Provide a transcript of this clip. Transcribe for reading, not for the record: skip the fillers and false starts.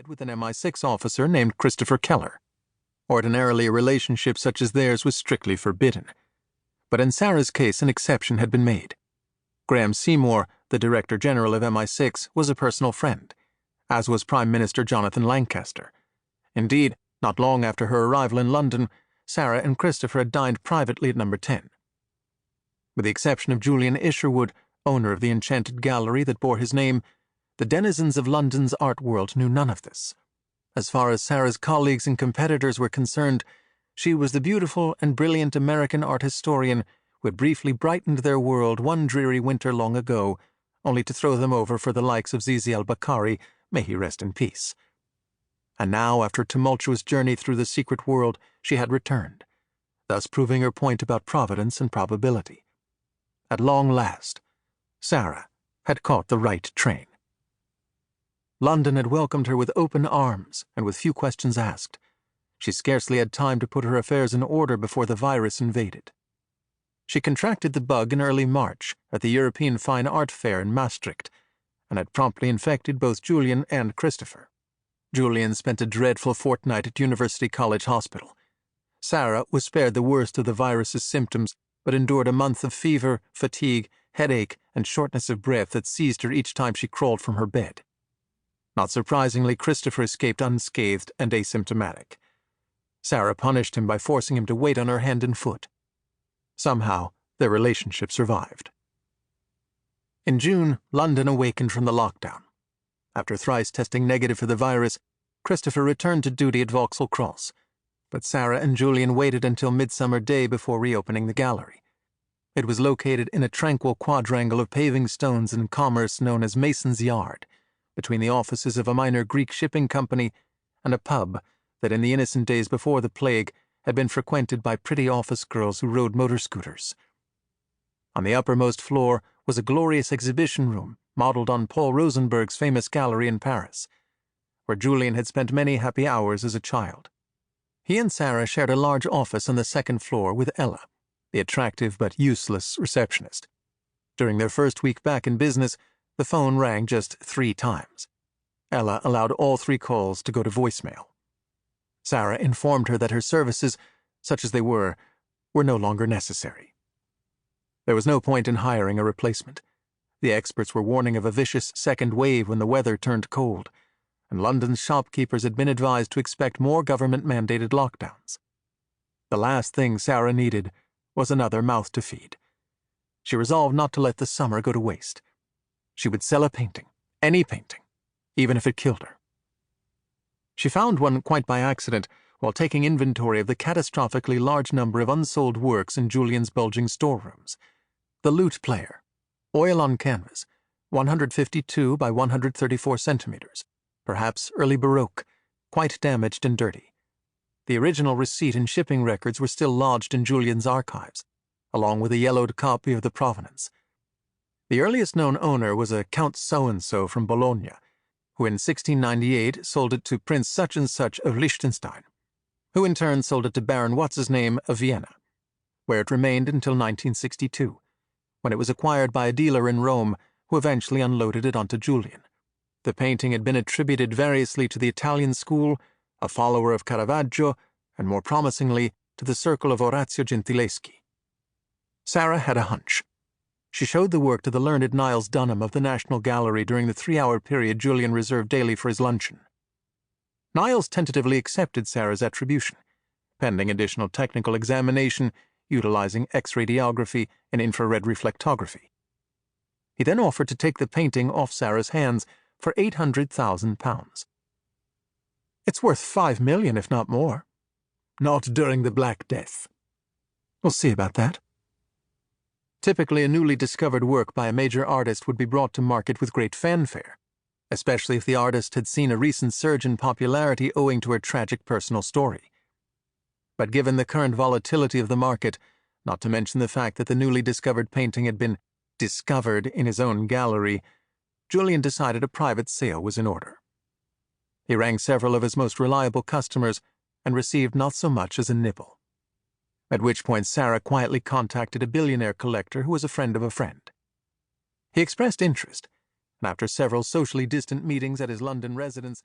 bed with an MI6 officer named Christopher Keller. Ordinarily, a relationship such as theirs was strictly forbidden. But in Sarah's case, an exception had been made. Graham Seymour, the Director General of MI6, was a personal friend, as was Prime Minister Jonathan Lancaster. Indeed, not long after her arrival in London, Sarah and Christopher had dined privately at number 10. With the exception of Julian Isherwood, owner of the enchanted gallery that bore his name, the denizens of London's art world knew none of this. As far as Sarah's colleagues and competitors were concerned, she was the beautiful and brilliant American art historian who had briefly brightened their world one dreary winter long ago, only to throw them over for the likes of Zizi al-Bakari, may he rest in peace. And now, after a tumultuous journey through the secret world, she had returned, thus proving her point about providence and probability. At long last, Sarah had caught the right train. London had welcomed her with open arms and with few questions asked. She scarcely had time to put her affairs in order before the virus invaded. She contracted the bug in early March at the European Fine Art Fair in Maastricht, and had promptly infected both Julian and Christopher. Julian spent a dreadful fortnight at University College Hospital. Sarah was spared the worst of the virus's symptoms, but endured a month of fever, fatigue, headache, and shortness of breath that seized her each time she crawled from her bed. Not surprisingly, Christopher escaped unscathed and asymptomatic. Sarah punished him by forcing him to wait on her hand and foot. Somehow, their relationship survived. In June, London awakened from the lockdown. After thrice testing negative for the virus, Christopher returned to duty at Vauxhall Cross, but Sarah and Julian waited until Midsummer Day before reopening the gallery. It was located in a tranquil quadrangle of paving stones and commerce known as Mason's Yard, between the offices of a minor Greek shipping company and a pub that in the innocent days before the plague had been frequented by pretty office girls who rode motor scooters. On the uppermost floor was a glorious exhibition room modeled on Paul Rosenberg's famous gallery in Paris, where Julian had spent many happy hours as a child. He and Sarah shared a large office on the second floor with Ella, the attractive but useless receptionist. During their first week back in business, the phone rang just 3 times. Ella allowed all 3 calls to go to voicemail. Sarah informed her that her services, such as they were no longer necessary. There was no point in hiring a replacement. The experts were warning of a vicious second wave when the weather turned cold, and London's shopkeepers had been advised to expect more government-mandated lockdowns. The last thing Sarah needed was another mouth to feed. She resolved not to let the summer go to waste. She would sell a painting, any painting, even if it killed her. She found one quite by accident while taking inventory of the catastrophically large number of unsold works in Julian's bulging storerooms. The Lute Player, oil on canvas, 152 by 134 centimeters, perhaps early Baroque, quite damaged and dirty. The original receipt and shipping records were still lodged in Julian's archives, along with a yellowed copy of the provenance. The earliest known owner was a Count So-and-so from Bologna, who in 1698 sold it to Prince such-and-such of Liechtenstein, who in turn sold it to Baron What's-his-name of Vienna, where it remained until 1962, when it was acquired by a dealer in Rome who eventually unloaded it onto Julian. The painting had been attributed variously to the Italian school, a follower of Caravaggio, and more promisingly to the circle of Orazio Gentileschi. Sarah had a hunch. She showed the work to the learned Niles Dunham of the National Gallery during the 3-hour period Julian reserved daily for his luncheon. Niles tentatively accepted Sarah's attribution, pending additional technical examination utilizing X-radiography and infrared reflectography. He then offered to take the painting off Sarah's hands for £800,000. "It's worth $5 million, if not more." "Not during the Black Death." "We'll see about that." Typically, a newly discovered work by a major artist would be brought to market with great fanfare, especially if the artist had seen a recent surge in popularity owing to her tragic personal story. But given the current volatility of the market, not to mention the fact that the newly discovered painting had been discovered in his own gallery, Julian decided a private sale was in order. He rang several of his most reliable customers and received not so much as a nibble. At which point Sarah quietly contacted a billionaire collector who was a friend of a friend. He expressed interest, and after several socially distant meetings at his London residence,